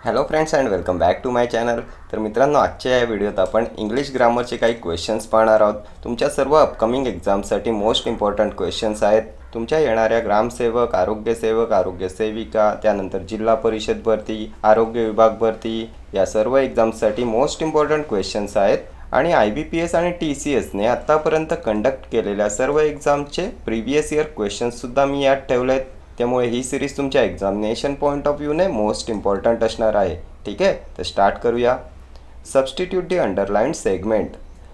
Hello friends and welcome back to my channel. तर मित्रांनो, आजच्या या व्हिडिओत आपण इंग्लिश ग्रामरचे काही क्वेश्चन्स पाहणार आहोत. तुमच्या सर्व अपकमिंग एक्झामसाठी मोस्ट इम्पॉर्टंट क्वेश्चन्स आहेत. तुमच्या येणाऱ्या ग्रामसेवक, आरोग्यसेवक, आरोग्यसेविका, त्यानंतर जिल्हा परिषद भरती, आरोग्य विभाग भरती या सर्व एक्झामसाठी मोस्ट इम्पॉर्टंट क्वेश्चन्स आहेत. आणि IBPS आणि TCSने आत्तापर्यंत कंडक्ट केलेल्या सर्व एक्झामचे प्रिव्हियस इयर क्वेश्चन्ससुद्धा मी यात ठेवले आहेत. त्यामुळे ही सिरीज तुमच्या एक्झामिनेशन पॉईंट ऑफ व्ह्यूने मोस्ट इम्पॉर्टंट असणार आहे. ठीक आहे, तर स्टार्ट करूया. Substitute the underlined segment.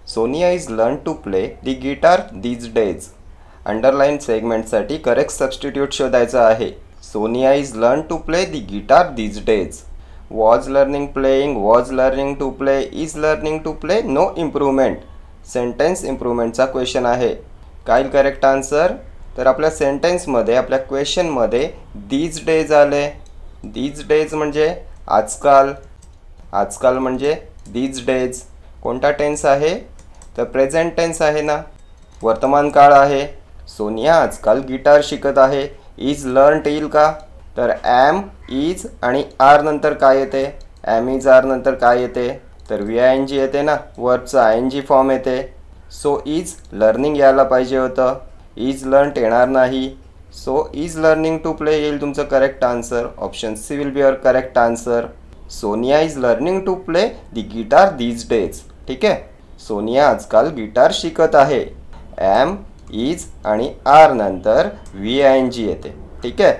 Sonia is learn to play the guitar these days. Underline सेगमेंटसाठी करेक्ट सबस्टिट्यूट शोधायचा आहे. Sonia is learn to play the guitar these days. Was learning playing, was learning to play, is learning to play, no improvement. Sentence इम्प्रूव्हमेंटचा question आहे. काय correct answer? तर आपल्या सेंटेन्समध्ये, आपल्या क्वेश्चनमध्ये these days आले. दीज डेज म्हणजे आजकाल, आजकाल म्हणजे दीज डेज. कोणता टेन्स आहे? तर प्रेझेंट टेन्स आहे ना, वर्तमान काळ आहे. सोनिया आजकाल गिटार शिकत आहे. इज लर्नड येईल का? तर ॲम, इज आणि आर नंतर काय येते? ॲम, इज, आर नंतर काय येते? तर VING येते ना, वर्बचा ING फॉर्म येते. सो इज लर्निंग यायला पाहिजे होतं. इज लर्नड येणार नाही. So is learning to play येईल तुमचं correct answer. Option C will be your correct answer. Sonia is learning to play the guitar these days. ठीक आहे, सोनिया आजकाल गिटार शिकत आहे. ॲम, इज आणि आर नंतर VING येते. ठीक आहे,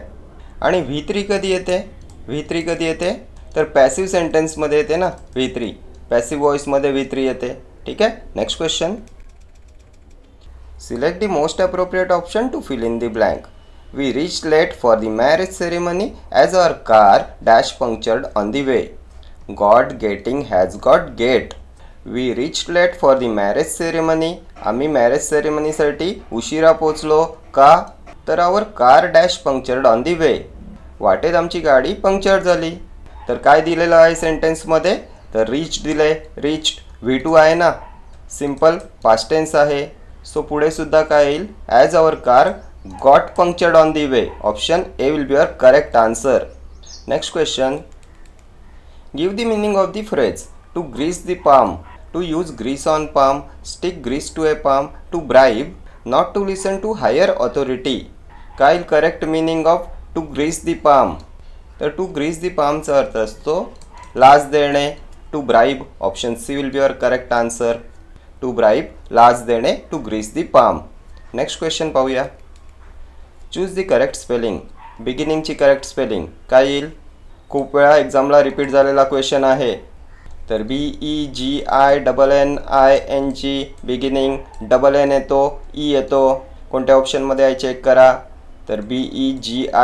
आणि V3 कधी येते? V3 कधी येते? तर पॅसिव्ह सेंटेन्समध्ये येते ना V3. पॅसिव्ह व्हॉइसमध्ये V3 येते. ठीक आहे, next question. Select the most appropriate option to fill in the blank. We reached late for the marriage ceremony as our car dash punctured on the way. Got, getting, has got, get. We reached late for the marriage ceremony. आम्ही marriage सेरेमनीसाठी उशिरा पोचलो का? तर our car dash punctured on the way. वाटेत आमची गाडी puncture झाली. तर काय दिलेलं आहे सेंटेन्समध्ये? तर रीच दिले. रीच्ड V2 आहे ना, सिम्पल पास्ट टेन्स आहे. सो पुढे सुद्धा काय येईल? As our car got punctured on the way. Option A will be your correct answer. Next question. Give the meaning of the phrase to grease the palm, to use grease on palm, stick grease to a palm, to bribe, not to listen to higher authority. काय करेक्ट meaning of to grease the palm? तर to grease the पामचा अर्थ असतो लाच देणे. To bribe, option C will be your correct answer. To bribe, लाच देणे, to grease the palm. Next question पाहूया. Choose the correct spelling. बिगिनिंगची करेक्ट स्पेलिंग काय येईल? खूप वेळा एक्झामला रिपीट झालेला क्वेश्चन आहे. तर BEGINNING बिगिनिंग, N येतो, E येतो. कोणत्या ऑप्शनमध्ये आहे चेक करा. तर BEGINNING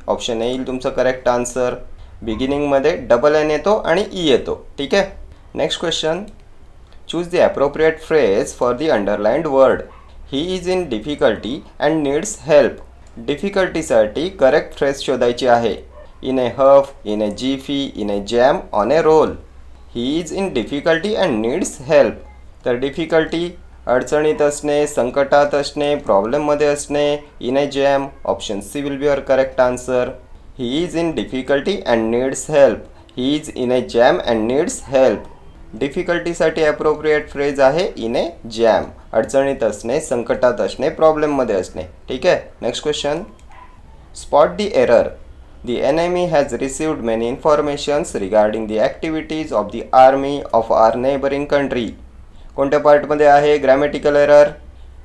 ऑप्शन येईल तुमचं करेक्ट आन्सर. बिगिनिंगमध्ये N येतो आणि E येतो. ठीक आहे, next question. Choose the appropriate phrase for the underlined word. He is in difficulty and needs help. Difficultyसाठी करेक्ट फ्रेज शोधायची आहे. In a huff, in a jiffy, in a jam, on a roll. He is in difficulty and needs help. तर difficulty अडचणीत असणे, संकटात असणे, प्रॉब्लेममध्ये असणे. In a jam, option C will be your correct answer. He is in difficulty and needs help. He is in a jam and needs help. डिफिकल्टीसाठी appropriate phrase आहे in a jam. अडचणीत असणे, संकटात असणे, प्रॉब्लेममध्ये असणे. ठीक आहे, next question. Spot the error. The enemy has received many informations regarding the activities of the army of our neighbouring country. कोणत्या पार्टमध्ये आहे grammatical error?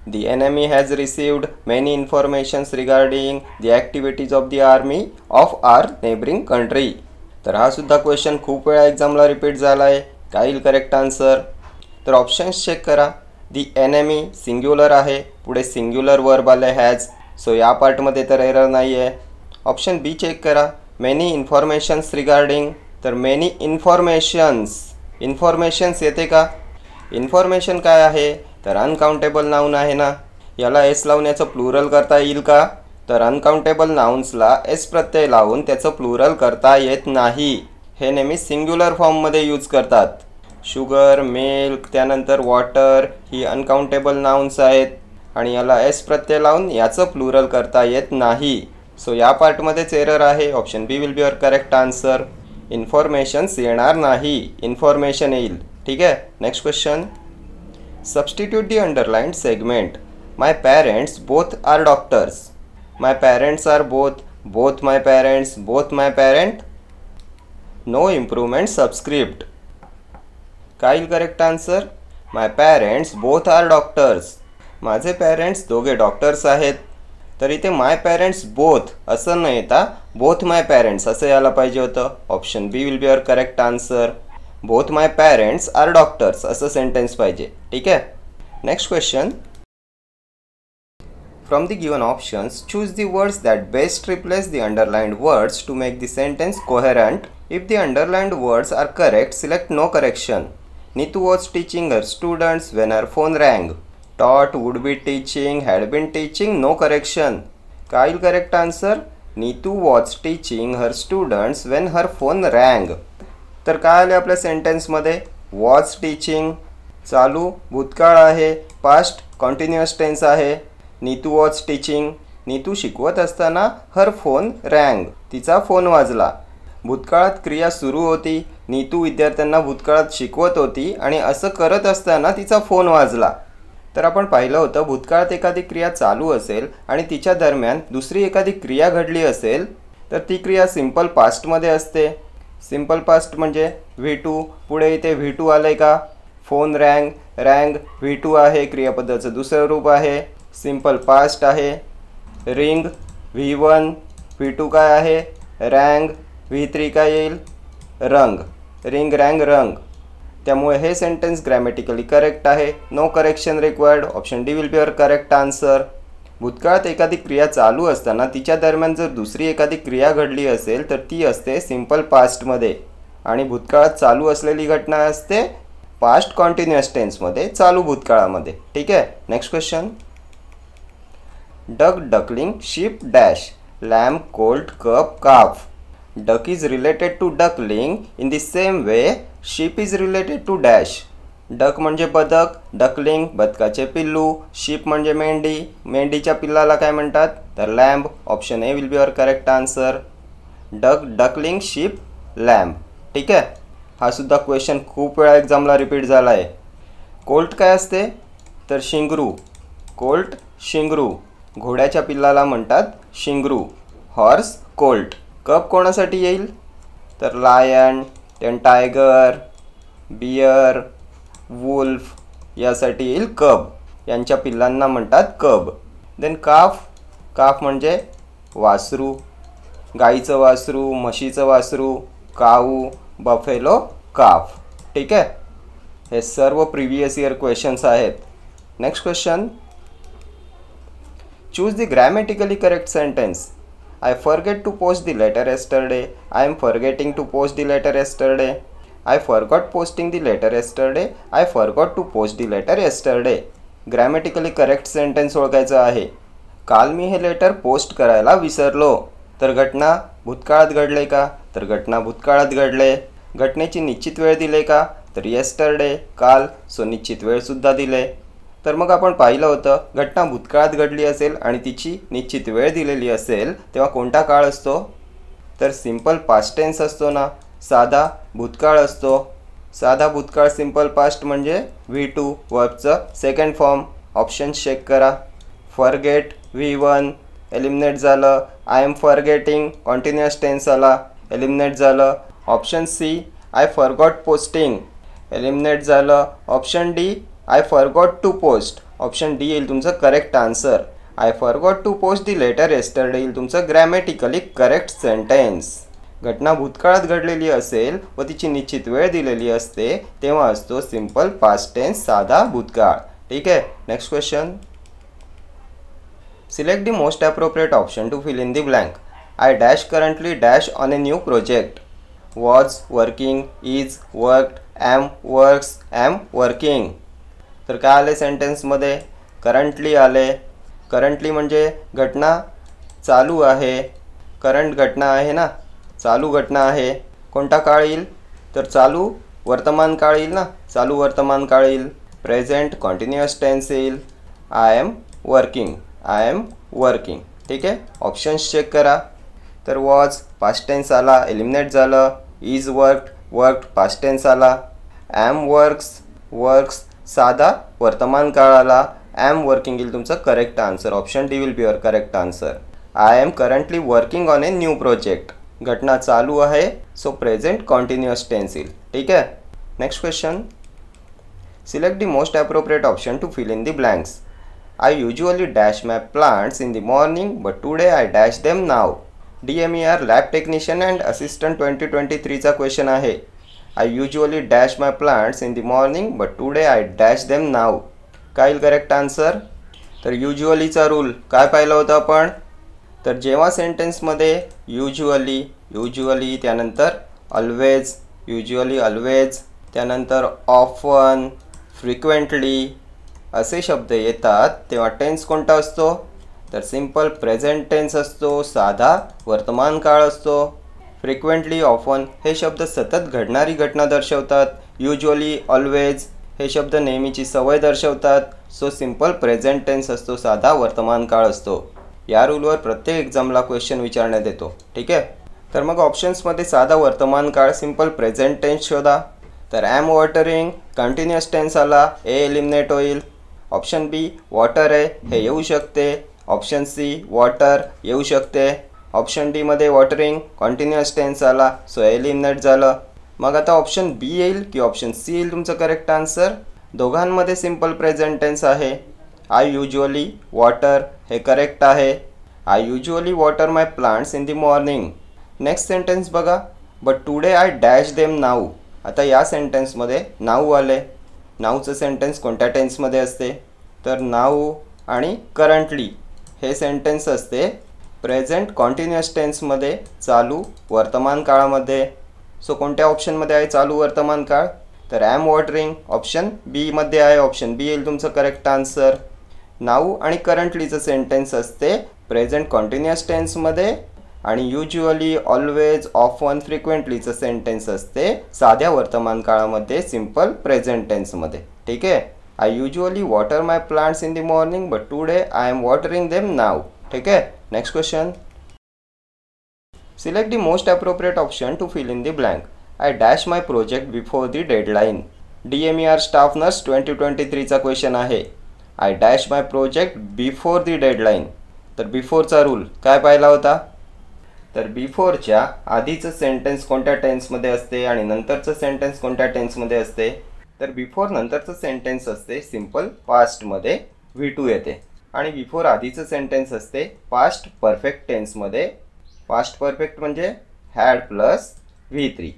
The enemy has received many informations regarding the activities of the army of our neighbouring country. तर हा सुद्धा question खूप वेळा एक्झामला repeat झाला आहे. काय येईल करेक्ट आन्सर? तर ऑप्शन्स चेक करा. दी एनिमी सिंग्युलर आहे, पुढे सिंग्युलर वर्ब आले हॅज. सो या पार्टमध्ये तर एरर नाही आहे. ऑप्शन B चेक करा. मेनी इन्फॉर्मेशन्स रिगार्डिंग, तर मेनी इन्फॉर्मेशन्स येते का? इन्फॉर्मेशन काय आहे? तर अनकाउंटेबल नाऊन आहे ना. याला S लावून याचं प्लुरल करता येईल का? तर अनकाउंटेबल नाउन्सला S प्रत्यय लावून त्याचं प्लुरल करता येत नाही. हे नेहमी सिंग्युलर फॉर्ममध्ये यूज करतात. शुगर, मिल्क, त्यानंतर वॉटर ही अनकाउंटेबल नाउन्स आहेत आणि याला S प्रत्यय लावून याचं प्लुरल करता येत नाही. सो या पार्टमध्येच एरर आहे. Option B will be your correct answer. Informations येणार नाही, इन्फॉर्मेशन येईल. ठीक आहे. Next question. Substitute the underlined segment. My parents both are doctors. My parents are both my parents, both my parent. No improvement subscript. काय येईल correct answer? My parents both are doctors. माझे parents दोघे doctors आहेत. तर इथे माय parents both असं न येता बोथ माय पेरेंट्स असं यायला पाहिजे होतं. Option B will be your correct answer. Both my parents are doctors असं सेंटेन्स पाहिजे. ठीक आहे. Next question. From the given options choose the words that best replace the underlined words to make the sentence coherent. If the underlined words are correct select no correction. Neetu was teaching her students when her phone rang. Taught, would be teaching, had been teaching, no correction. काय येईल correct answer? Neetu was teaching her students when her phone rang. तर काय आले आपल्या सेंटेन्समध्ये? Was teaching चालू भूतकाळ आहे, past कॉन्टिन्युअस tense आहे. नीतू वॉज टीचिंग, नीतू शिकवत असताना हर फोन रँग, तिचा फोन वाजला. भूतकाळात क्रिया सुरू होती, नीतू विद्यार्थ्यांना भूतकाळात शिकवत होती आणि असं करत असताना तिचा फोन वाजला. तर आपण पाहिलं होतं भूतकाळात एखादी क्रिया चालू असेल आणि तिच्या दरम्यान दुसरी एखादी क्रिया घडली असेल तर ती क्रिया सिंपल पास्टमध्ये असते. सिंपल पास्ट म्हणजे V2. पुढे इथे V2 आलं का? फोन रँग V2 आहे, क्रियापदाचं दुसरं रूप आहे. सिंपल पास्ट आहे. रिंग V1, V2 काय आहे? रँग. V3 काय येईल? रंग. रिंग रँग रंग. त्यामुळे हे सेंटेन्स ग्रॅमॅटिकली करेक्ट आहे. No correction required. Option D will be your correct answer. भूतकाळात एखादी क्रिया चालू असताना तिच्या दरम्यान जर दुसरी एखादी क्रिया घडली असेल तर ती असते सिंपल पास्टमध्ये आणि भूतकाळात चालू असलेली घटना असते पास्ट कॉन्टिन्युअस टेन्समध्ये, चालू भूतकाळामध्ये. ठीक आहे. Next question. Duck, duckling, ship, dash, lamp, Colt, cup, calf. Duck is related to duckling in the same way sheep is related to dash. Duck म्हणजे बदक, डकलिंग बदकाचे पिल्लू, शीप म्हणजे मेंढी, मेंढीच्या पिल्लाला काय म्हणतात? तर lamb. Option A will be your correct answer. Duck, duckling, ship, lamb. ठीक आहे. हा सुद्धा क्वेश्चन खूप वेळा एक्झामला रिपीट झाला आहे. कोल्ट काय असते? तर शिंगरू. कोल्ट शिंगरू. घोड्याच्या पिल्लाला म्हणतात शिंगरू. Horse Colt. कप कोणासाठी येईल? तर lion, then tiger, bear, wolf यासाठी येईल कब. यांच्या पिल्लांना म्हणतात कब. देन काफ. काफ म्हणजे वासरू, गाईचं वासरू, म्हशीचं वासरू, काऊ, बफेलो, काफ. ठीक आहे. हे सर्व प्रिव्हियस इयर क्वेश्चन्स आहेत. Next question. Choose the grammatically correct sentence. I forget to post the letter yesterday. I am forgetting to post the letter yesterday. I forgot posting the letter yesterday. I forgot to post the letter yesterday. Grammatically correct sentence ओळखायचं आहे. काल मी हे letter post करायला विसरलो. तर घटना भूतकाळात घडले का? तर घटना भूतकाळात घडले. घटनेची निश्चित वेळ दिले का? तर येस्टरडे काल. सो निश्चित वेळसुद्धा दिले. तर मग आपण पाहिलं होतं घटना भूतकाळात घडली असेल आणि तिची निश्चित वेळ दिलेली असेल तेव्हा कोणता काळ असतो? तर सिंपल पास्ट टेन्स असतो ना, साधा भूतकाळ असतो. साधा भूतकाळ सिंपल पास्ट म्हणजे V2 वर्बचं सेकंड फॉर्म. ऑप्शन चेक करा. फॉरगेट V1 एलिमिनेट झालं. I am forgetting continuous tense आला, एलिमिनेट झालं. Option C I forgot posting eliminate झालं. Option D I forgot to post. Option D येईल तुमचं correct answer. I forgot to post the letter yesterday येईल तुमचं grammatically correct sentence. घटना भूतकाळात घडलेली असेल व तिची निश्चित वेळ दिलेली असते तेव्हा असतो सिंपल पास्ट टेन्स साधा भूतकाळ. ठीक आहे. Next question. Select the most appropriate option to fill in the blank. I dash currently dash on a new project. Was working, is worked, am works, am working. तर काय आले सेंटेन्समध्ये? Currently आले. Currently म्हणजे घटना चालू आहे, करंट घटना आहे ना, चालू घटना आहे. कोणता काळ येईल? तर चालू वर्तमान काळ येईल ना, चालू वर्तमान काळ येईल. प्रेझेंट कॉन्टिन्युअस टेन्स येईल. I am working, I am working. ठीक आहे. ऑप्शन्स चेक करा. तर वॉज पास्ट टेन्स आला, एलिमिनेट झालं. इज वर्क्ड पास्ट टेन्स आला. ॲम वर्क्स साधा वर्तमान काळ आला. ॲम वर्किंग येईल तुमचं correct answer. Option D will be your correct answer. I am currently working on a new project. घटना चालू आहे, सो प्रेझेंट कॉन्टिन्युअस टेन्स येईल. ठीक आहे. Next question. Select the most appropriate option to fill in the blanks. I usually dash my plants in the morning but today I dash them now. DMER lab technician and assistant 2023चा question आहे. I usually dash my plants in the morning but today I dash them now. काय येईल correct answer? तर युजलीचा rule काय पाहिला होता आपण? तर जेव्हा सेंटेन्समध्ये युजली त्यानंतर ऑलवेज, त्यानंतर ऑफन, फ्रिक्वेंटली असे शब्द येतात तेव्हा टेन्स कोणता असतो? तर सिंपल प्रेझेंट टेन्स असतो, साधा वर्तमान काळ असतो. फ्रिक्वेंटली, ऑफन हे शब्द सतत घडणारी घटना दर्शवतात. युजली, ऑलवेज हे शब्द नेहमीची सवय दर्शवतात. सो सिंपल प्रेझेंट टेन्स असतो, साधा वर्तमान काळ असतो. या रूलवर प्रत्येक एक्झामला क्वेश्चन विचारण्यात येतो. ठीक आहे. तर मग ऑप्शन्समध्ये साधा वर्तमान काळ, सिंपल प्रेझेंट टेन्स शोधा. तर ॲम वॉटरिंग कंटिन्युअस टेन्स आला, ए एलिमिनेट होईल. ऑप्शन बी वॉटर आहे हे येऊ शकते. ऑप्शन सी वॉटर येऊ शकते. ऑप्शन डीमध्ये वॉटरिंग कंटिन्युअस टेन्स आला, सो एलिमिनेट झालं. मग आता ऑप्शन बी येईल की ऑप्शन सी येईल तुमचं करेक्ट आन्सर? दोघांमध्ये सिंपल प्रेझेंट टेन्स आहे. आय युजली वॉटर हे करेक्ट आहे. I usually water my plants in the morning. Next sentence बघा. But today I dash them now. आता या सेंटेन्समध्ये नाऊ आले. नाऊचं सेंटेन्स कोणत्या टेन्समध्ये असते? तर नाऊ आणि करंटली हे सेंटेन्स असते प्रेझेंट कॉन्टिन्युअस टेन्समध्ये, चालू वर्तमान काळामध्ये. सो कोणत्या ऑप्शनमध्ये आहे चालू वर्तमान काळ? तर ॲम वॉटरिंग ऑप्शन बीमध्ये आहे. ऑप्शन बी येईल तुमचं करेक्ट आन्सर. नाऊ आणि करंटलीचं सेंटेन्स असते प्रेझेंट कॉन्टिन्युअस टेन्समध्ये आणि युजली, ऑलवेज, ऑफन, फ्रिक्वेंटलीचं सेंटेन्स असते साध्या वर्तमान काळामध्ये, सिंपल प्रेझेंट टेन्समध्ये. ठीक आहे. I usually water my plants in the morning but today I am watering them now. ठीक आहे. Next question. Select the most appropriate option to fill in the blank. I dash my project before the deadline. DMER staff nurse 2023चा question आहे. I dash my project before the deadline. तर बिफोरचा rule काय पाहिला होता? तर बिफोरच्या आधीचं sentence कोणत्या टेन्समध्ये असते आणि नंतरचं सेंटेन्स कोणत्या टेन्समध्ये असते? तर बिफोर नंतरचं सेंटेन्स असते सिंपल पास्टमध्ये, V2 येते. आणि बिफोर आधीचं सेंटेन्स असते पास्ट परफेक्ट टेन्समध्ये. पास्ट परफेक्ट म्हणजे हॅड प्लस V3.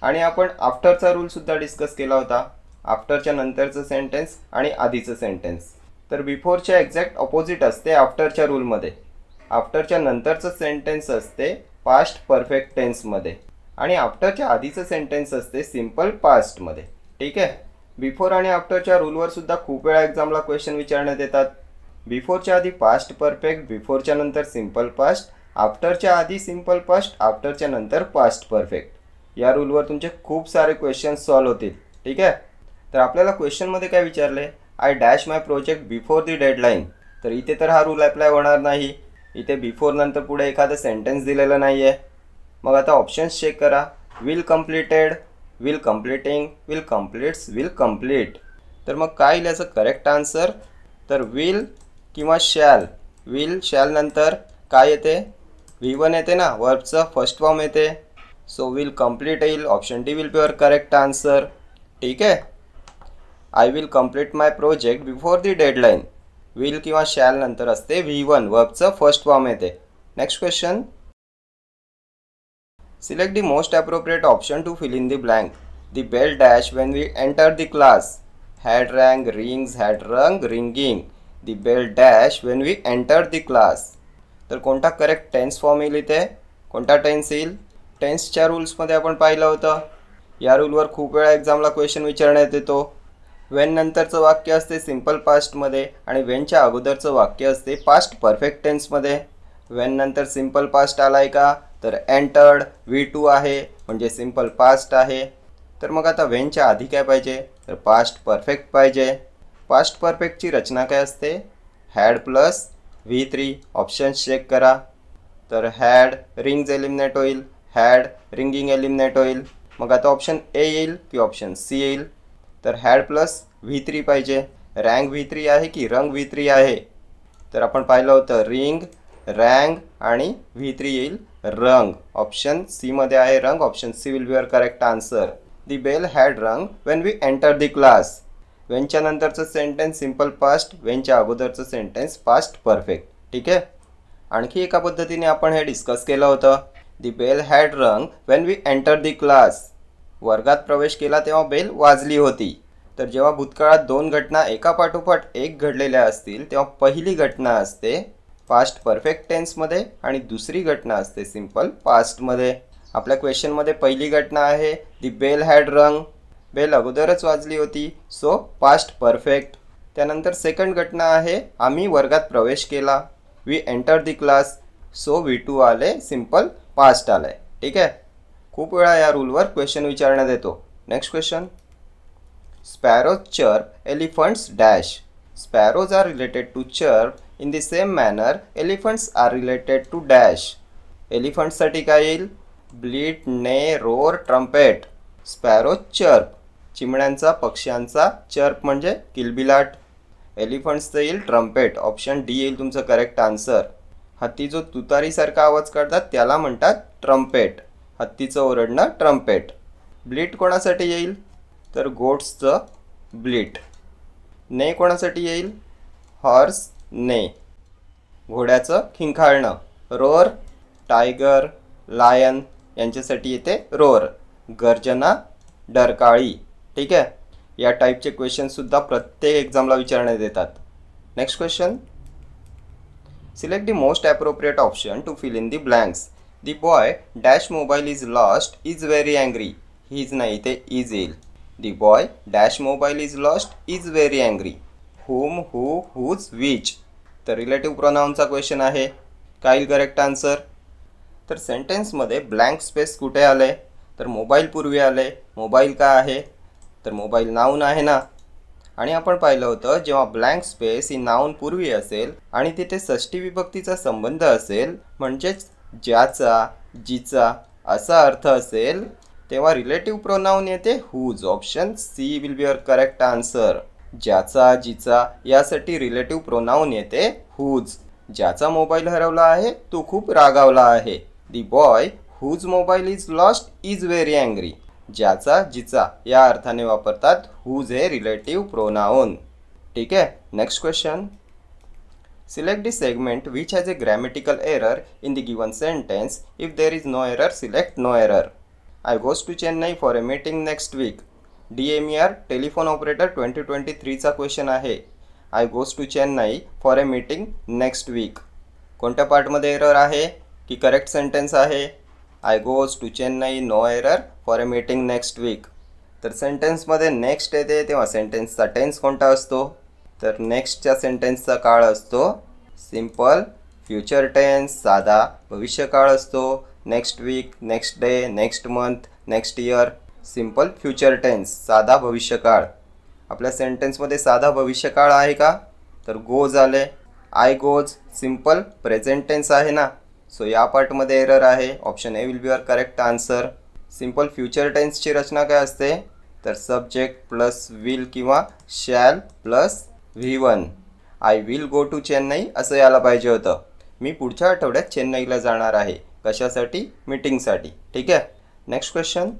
आणि आपण आफ्टरचा रूलसुद्धा डिस्कस केला होता. आफ्टरच्या नंतरचं सेंटेन्स आणि आधीचं सेंटेन्स. तर बिफोरच्या एक्झॅक्ट ऑपोजिट असते आफ्टरच्या रूलमध्ये. आफ्टरच्या नंतरचं सेंटेन्स असते पास्ट परफेक्ट टेन्समध्ये आणि आफ्टरच्या आधीचं सेंटेन्स असते सिंपल पास्टमध्ये. ठीक आहे. बिफोर आणि आफ्टरच्या रूलवर सुद्धा खूप वेळा एक्झामला क्वेश्चन विचारण्यात येतात. बिफोरच्या आधी पास्ट परफेक्ट, बिफोरच्या नंतर सिंपल पास्ट, आफ्टरच्या आधी सिंपल पास्ट, आफ्टरच्या नंतर पास्ट परफेक्ट. या रूलवर तुमचे खूप सारे क्वेश्चन्स सॉल्व होतील. ठीक आहे. तर आपल्याला क्वेश्चनमध्ये काय विचारले? I dash my project before the deadline. तर इथे तर हा रूल अप्लाय होणार नाही. इथे बिफोर नंतर पुढे एखादं सेंटेन्स दिलेलं नाही आहे. मग आता ऑप्शन्स चेक करा. Will completed, will completing, will कम्प्लिट्स, will complete. तर मग काय येईल याचं करेक्ट आन्सर? तर विल किंवा शॅल. विल शॅल नंतर काय येते? V1 येते ना, वर्बचं फर्स्ट फॉर्म येते. सो विल कम्प्लीट येईल. Option D will be your correct answer. ठीक आहे. I will complete my project before the deadline. Will किंवा शॅल नंतर असते V1, वर्बचं फर्स्ट फॉर्म येते. Next question. Select the most appropriate option to fill in the blank. The bell dash when we enter the class. Had rang, rings, had rung, ringing. The bell dash when we enter the class. तर कोणता correct tense form येईल इथे? कोणता tense येईल? टेन्सच्या रूल्समध्ये आपण पाहिलं होतं. या रूलवर खूप वेळा एक्झामला क्वेश्चन विचारण्यात येतो. वेन नंतरचं वाक्य असते सिंपल पास्टमध्ये आणि वेनच्या अगोदरचं वाक्य असते पास्ट परफेक्ट टेन्समध्ये. वेन नंतर सिंपल पास्ट आलाय का? तर एंटर्ड, V2 आहे म्हणजे सिंपल पास्ट आहे. तर मग आता वेनच्या आधी काय पाहिजे? तर पास्ट परफेक्ट पाहिजे. पास्ट परफेक्टची रचना काय असते? Had plus V3 options check करा. तर हॅड रिंग्ज एलिमिनेट होईल, हॅड रिंगिंग एलिमिनेट होईल. मग आता ऑप्शन ए येईल की ऑप्शन सी येईल? तर हॅड प्लस V3 पाहिजे. रँग V3 आहे की रंग V3 आहे? तर आपण पाहिलं होतं रिंग, रँग आणि V3 येईल रंग. ऑप्शन सी मध्ये आहे rung. Option C will be your correct answer. The bell had रंग when we enter the class. वेनच्या नंतरचं सेंटेन्स सिम्पल पास्ट, वेनच्या अगोदरचं सेंटेन्स पास्ट परफेक्ट. ठीक आहे. आणखी एका पद्धतीने आपण हे डिस्कस केलं होतं. दी बेल हॅड रंग when we enter the class. वर्गात प्रवेश केला तेव्हा बेल वाजली होती. तर जेव्हा भूतकाळात दोन घटना एका पाठोपाठ एक घडलेल्या असतील तेव्हा पहिली घटना असते पास्ट परफेक्ट टेन्समध्ये आणि दुसरी घटना असते सिम्पल पास्टमध्ये. आपल्या क्वेश्चनमध्ये पहिली घटना आहे the bell had rang, bell अगोदरच वाजली होती, सो पास्ट परफेक्ट. त्यानंतर सेकंड घटना आहे आम्ही वर्गात प्रवेश केला, we enter the class, so V2 आले, सिम्पल पास्ट आलाय. ठीक आहे. खूप वेळा या रूलवर क्वेश्चन विचारण्यात येतो. Next question. Sparrows chirp, elephants dash. Sparrows are related to chirp in the same manner elephants are related to dash. एलिफंट्ससाठी काय येईल? Bleat, neigh, roar, trumpet. Sparrows chirp, चिमण्यांचा, पक्ष्यांचा. चर्प म्हणजे किलबिलाट. एलिफंट्सचं येईल ट्रम्पेट. ऑप्शन डी येईल तुमचं करेक्ट आन्सर. हत्ती जो तुतारीसारखा आवाज काढतात त्याला म्हणतात ट्रम्पेट. हत्तीचं ओरडणं ट्रम्पेट. ब्लीट कोणासाठी येईल? तर गोट्सचं ब्लीट. ने कोणासाठी येईल? हॉर्स ने. घोड्याचं खिंखाळणं. रोर टायगर, लायन यांच्यासाठी येते रोर. गर्जना डरकाळी. ठीक आहे. या टाईपचे क्वेश्चनसुद्धा प्रत्येक एक्झामला विचारण्यात येतात. Next question. Select the most appropriate option to fill in the blanks. The boy dash mobile is lost is very angry. His नाही ते इज येईल. The boy dash mobile is lost is very angry. Whom, who, whose, which. तर relative प्रोनाऊनचा question आहे. काय येईल correct answer? तर सेंटेन्समध्ये blank space कुठे आले? तर मोबाईल पूर्वी आले. मोबाईल का आहे? तर मोबाईल नाऊन आहे ना. आणि आपण पाहिलं होतं जेव्हा ब्लँक स्पेस ही नाऊन पूर्वी असेल आणि तिथे षष्टी विभक्तीचा संबंध असेल म्हणजेच ज्याचा, जिचा असा अर्थ असेल तेव्हा रिलेटिव्ह प्रोनाऊन येते whose. Option C will be your correct answer. ज्याचा, जिचा यासाठी रिलेटिव्ह प्रोनाऊन येते हुज. ज्याचा मोबाईल हरवला आहे तो खूप रागावला आहे. The boy whose mobile is lost is very angry. ज्याचा, जिचा या अर्थाने वापरतात हुज हे रिलेटिव्ह प्रोनाऊन. ठीक आहे. Next question. Select the segment which has a grammatical error in the given sentence. If there is no error select no error. I goes to Chennai for a meeting next week. DMER telephone operator 2023चा question आहे. I goes to Chennai for a meeting next week. कोणत्या पार्टमध्ये error आहे की correct sentence आहे? I goes to Chennai no error for a meeting next week. तर सेंटेन्समध्ये next येते तेव्हा सेंटेन्सचा टेन्स कोणता असतो? तर नेक्स्टच्या सेंटेन्सचा काळ असतो सिम्पल फ्युचर टेन्स, साधा भविष्यकाळ असतो. Next week, next day, next month, next year simple future tense, साधा भविष्यकाळ. आपल्या सेंटेन्समध्ये साधा भविष्यकाळ आहे का? तर गोज आले. I goes simple present tense आहे ना. सो या पार्टमध्ये एरर आहे. Option A will be your correct answer. Simple future टेन्सची रचना काय असते? तर सब्जेक्ट प्लस विल किंवा shall plus V1. I will go to Chennai असं यायला पाहिजे होतं. मी पुढच्या आठवड्यात चेन्नईला जाणार आहे. कशासाठी? मीटिंगसाठी. ठीक आहे. Next question.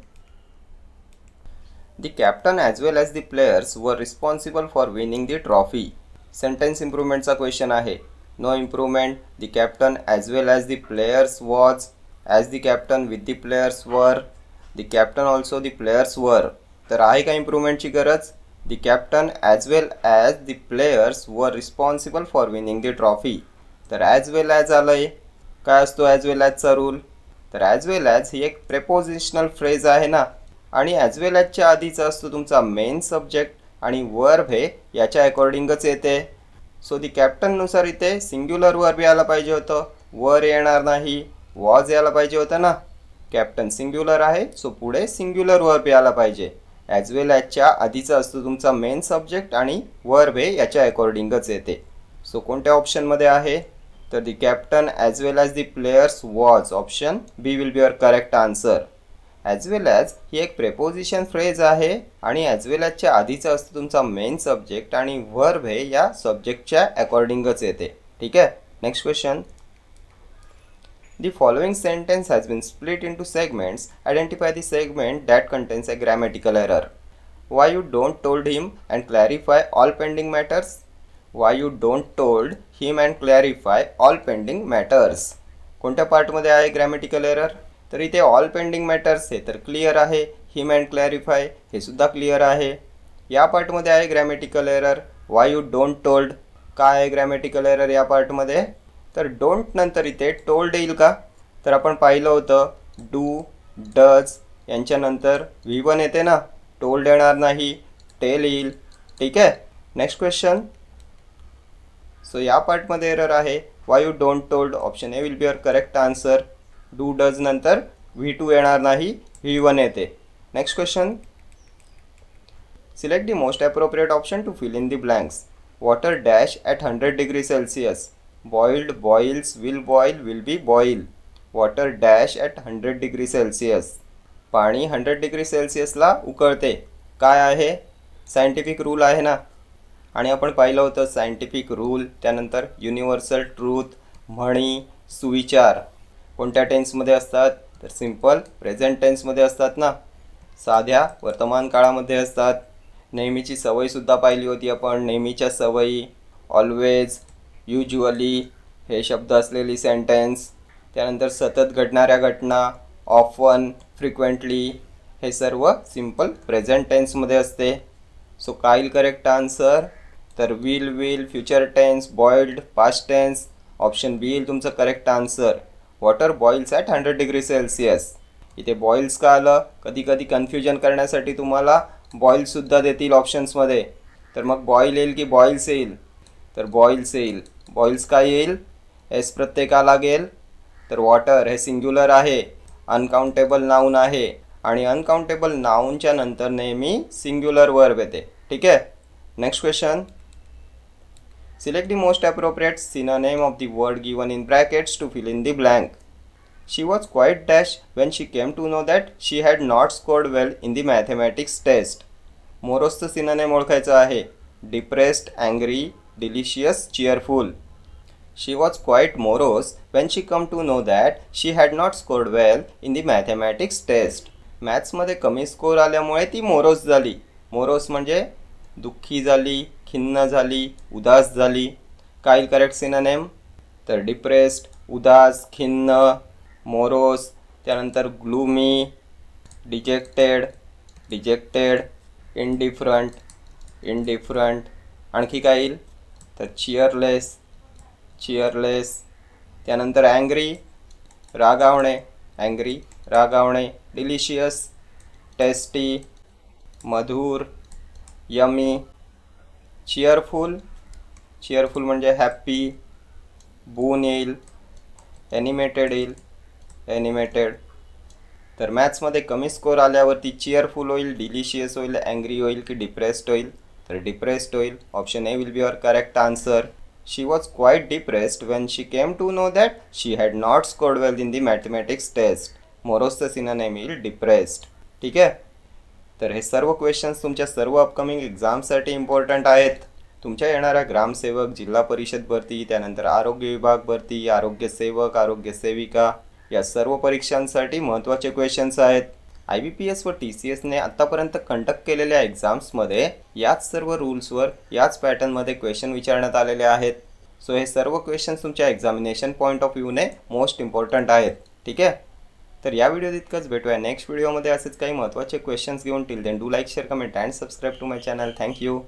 The captain as well as the players were responsible for winning the trophy. Sentence improvement question आहे. No improvement. The captain as well as the players was, as the captain with the players were, the captain also the players were. तर आहे का इम्प्रूव्हमेंटची गरज? The captain as well as the players were responsible for winning the trophy. तर as well as आलंय. काय असतो as well as चा rule? तर as well as ही एक प्रेपोजिशनल फ्रेज आहे ना. आणि ॲज वेल ॲजच्या आधीचा असतो तुमचा मेन सब्जेक्ट आणि वर्ब हे याच्या अकॉर्डिंगच येते. सो दी कॅप्टननुसार इथे सिंग्युलर वर्ब यायला पाहिजे होतं. वर येणार नाही. वॉज यायला पाहिजे होतं ना. कॅप्टन सिंग्युलर आहे सो पुढे सिंग्युलर वर्ब यायला पाहिजे. ॲज वेल ॲजच्या आधीचा असतो तुमचा मेन सब्जेक्ट आणि वर्ब हे याच्या अकॉर्डिंगच येते. सो कोणत्या ऑप्शनमध्ये आहे? तर the captain as well as the players was, option B will be your correct answer. As well as ही एक प्रेपोजिशन फ्रेज आहे आणि ॲज वेल ॲजच्या आधीचा असतो तुमचा मेन सब्जेक्ट आणि व्हर्ब हे या सब्जेक्टच्या अकॉर्डिंगच येते. ठीक आहे. Next question. The following sentence has been split into segments. Identify the segment that contains a grammatical error. Why you don't told him and clarify all pending matters? Why you don't told him and clarify all pending matters? कोणत्या पार्टमध्ये आहे grammatical error? तर इथे all pending matters हे तर clear आहे. हिम and clarify हे सुद्धा क्लिअर आहे. या पार्टमध्ये आहे grammatical error. Y you don't told, काय आहे ग्रॅमॅटिकल एरर या पार्टमध्ये? तर डोंट नंतर इथे टोल्ड येईल का? तर आपण पाहिलं होतं डू, डज यांच्यानंतर V1 येते ना, टोल्ड येणार नाही, टेल येईल. ठीक आहे. Next question. सो या पार्टमध्ये एरर आहे. Why you don't told, option A will be your correct answer. Do does नंतर V2 येणार नाही, V1 येते. Next question. Select the most appropriate option to fill in the blanks. Water dash at 100 degree Celsius. Boiled, boils, will be boil. Water dash at 100 degree Celsius. पाणी 100 degree सेल्सियसला उकळते. काय आहे? Scientific rule आहे ना. आणि आपण पाहिलं होतं सायंटिफिक रूल, त्यानंतर युनिव्हर्सल ट्रूथ, म्हणी, सुविचार कोणत्या टेन्समध्ये असतात? तर सिम्पल प्रेझेंट टेन्समध्ये असतात ना, साध्या वर्तमान काळामध्ये असतात. नेहमीची सवयीसुद्धा पाहिली होती आपण. नेहमीच्या सवयी, ऑलवेज, युज्युअली हे शब्द असलेली सेंटेन्स. त्यानंतर सतत घडणाऱ्या घटना, ऑफन, फ्रिक्वेंटली हे सर्व सिम्पल प्रेझेंट टेन्समध्ये असते. सो काय येईल करेक्ट आन्सर? तर will, future tense, boiled, past tense. Option B येईल तुमचं correct answer. Water boils at 100 degree Celsius. इथे बॉइल्स का आलं? कधी कधी कन्फ्युजन करण्यासाठी तुम्हाला बॉइल्ससुद्धा देतील ऑप्शन्समध्ये. तर मग बॉईल येईल की बॉइल्स येईल? तर बॉइल्स येईल. बॉइल्स काय येईल? एस प्रत्यय का लागेल? तर वॉटर हे सिंग्युलर आहे, अनकाउंटेबल नाऊन आहे आणि अनकाउंटेबल नाऊनच्या नंतर नेहमी सिंग्युलर वर्ब येते. ठीक आहे. Next question. Select the most appropriate synonym of the word given in brackets to fill in the blank. She was quite dash when she came to know that she had not scored well in the mathematics test. मोरोसचं synonym ओळखायचं आहे. Depressed, angry, delicious, cheerful. She was quite morose when she come to know that she had not scored well in the mathematics test. मॅथ्समध्ये कमी score आल्यामुळे ती morose झाली. Morose म्हणजे दुःखी झाली, खिन्न झाली, उदास झाली. काय करेक्ट सिनोनिम? तर डिप्रेस्ड, उदास, खिन्न, मोरोस. त्यानंतर ग्लूमी, डिजेक्टेड, इंडिफरंट. आणखी काय येईल? तर चिअरलेस. त्यानंतर अँग्री, रागावणे. डिलिशियस, टेस्टी, मधुर, यमी. चिअरफुल म्हणजे हॅप्पी. बून येईल. ॲनिमेटेड. तर मॅथ्समध्ये कमी स्कोर आल्यावरती चिअरफुल होईल, डिलिशियस होईल, अँग्री होईल की डिप्रेस्ड होईल? तर डिप्रेस्ड होईल. Option A will be your correct answer. She was quite depressed when she came to know that she had not scored well in the mathematics test. मोरोसचं synonym येईल depressed. ठीक आहे. तर हे सर्व क्वेश्चन्स तुमच्या सर्व अपकमिंग एक्झामसाठी इम्पॉर्टंट आहेत. तुमच्या येणाऱ्या ग्रामसेवक, जिल्हा परिषद भरती, त्यानंतर आरोग्य विभाग भरती, आरोग्य सेवक, आरोग्य सेविका या सर्व परीक्षांसाठी महत्त्वाचे क्वेश्चन्स आहेत. IBPS व TCSने आत्तापर्यंत कंडक्ट केलेल्या एक्झाम्समध्ये याच सर्व रूल्सवर, याच पॅटर्नमध्ये क्वेश्चन विचारण्यात आलेले आहेत. सो हे सर्व क्वेश्चन्स तुमच्या एक्झामिनेशन पॉईंट ऑफ व्ह्यूने मोस्ट इम्पॉर्टंट आहेत. ठीक आहे. तर या व्हिडिओत इतकंच. भेटूया नेक्स्ट व्हिडिओमध्ये असेच काही महत्त्वाचे क्वेश्चन्स घेऊन. Till then do like, share, comment and subscribe to my channel. Thank you.